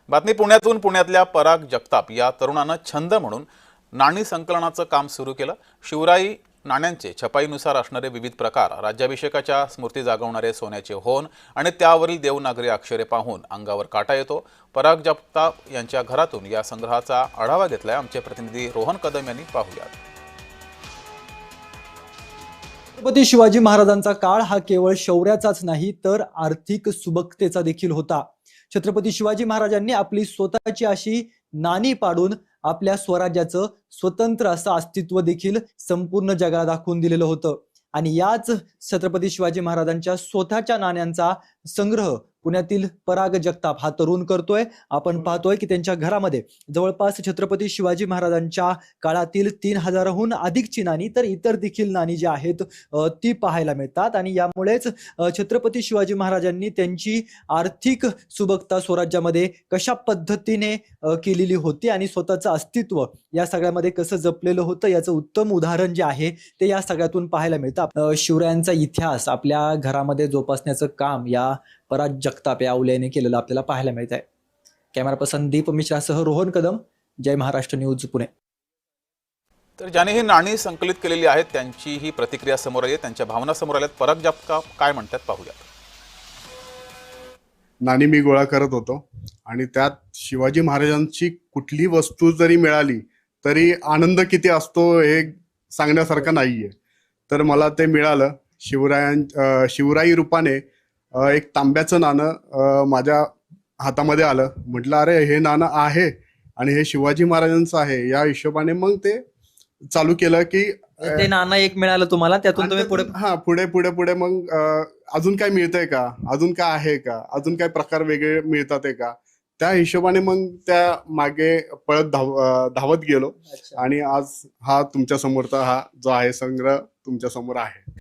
बातमी पुण्यातल्या पराग जगताप या तरुणानं छंद म्हणून नाणी संकलनाचं काम सुरू केलं। शिवराई नाण्यांचे छपाईनुसार असणारे विविध प्रकार, राज्याभिषेकाच्या स्मृती जागवणारे सोन्याचे होन आणि त्यावरील देवनागरी अक्षरे पाहून अंगावर काटा येतो। पराग जगताप यांच्या घरातून या संग्रहाचा आढावा घेतलाय आमचे प्रतिनिधी रोहन कदम यांनी। पाहूयात। छत्रपती शिवाजी महाराजांचा काळ हा केवळ शौर्याचाच नाही तर आर्थिक सुबकतेचा देखील होता। छत्रपती शिवाजी महाराजांनी आपली स्वतःची अशी नाणी पाडून आपल्या स्वराज्याचं स्वतंत्र असं अस्तित्व देखील संपूर्ण जगाला दाखवून दिलेलं होतं। आणि याच छत्रपती शिवाजी महाराजांच्या स्वतःच्या नाण्यांचा संग्रह पुण्यातील पराग जगताप हा तरुण करतोय। आपण पाहतोय की त्यांच्या घरामध्ये जवळपास छत्रपती शिवाजी महाराजांच्या काळातील 3000हून अधिकची नाणी तर इतर देखील नाणी जी आहेत ती पाहायला मिळतात। आणि यामुळेच छत्रपती शिवाजी महाराजांनी त्यांची आर्थिक सुबकता स्वराज्यामध्ये कशा पद्धतीने केलेली होती आणि स्वतःचं अस्तित्व या सगळ्यामध्ये कसं जपलेलं होतं याचं उत्तम उदाहरण जे आहे ते या सगळ्यातून पाहायला मिळतं। शिवरायांचा इतिहास आपल्या घरामध्ये जोपासण्याचं काम या पराग जगताप या अवल्याने केलेलं आपल्याला पाहायला मिळत आहे। कॅमेरा पर्सन दीप मिश्रासह रोहन कदम, जय महाराष्ट्र न्यूज, पुणे। तर ज्याने ही नाणी संकलित केलेली आहेत त्यांची ही प्रतिक्रिया समोर आली, त्यांच्या भावना समोर आल्यात। पराग जगताप काय म्हणतात पाहूयात। नाणी मी गोळा करत होतो आणि त्यात शिवाजी महाराजांची कुठली वस्तू जरी मिळाली तरी आनंद किती असतो हे सांगण्यासारखं नाहीये। तर मला ते मिळालं। शिवराई रूपाने एक तांब्याचं नाणं माझ्या हातामध्ये आलं। म्हटलं अरे हे नाणं आहे आणि हे शिवाजी महाराजांचं आहे। या हिशोबाने मग ते चालू केलं की ते नाणं एक मिळालं तुम्हाला, त्यातून तुम्ही पुढे मग अजून काय मिळतंय का, अजून काय आहे का, अजून काय प्रकार वेगळे मिळतात आहे का, त्या हिशोबाने मग त्या मागे पळत धावत गेलो। आणि आज हा तुमच्या समोरचा हा जो आहे संग्रह तुमच्या समोर आहे।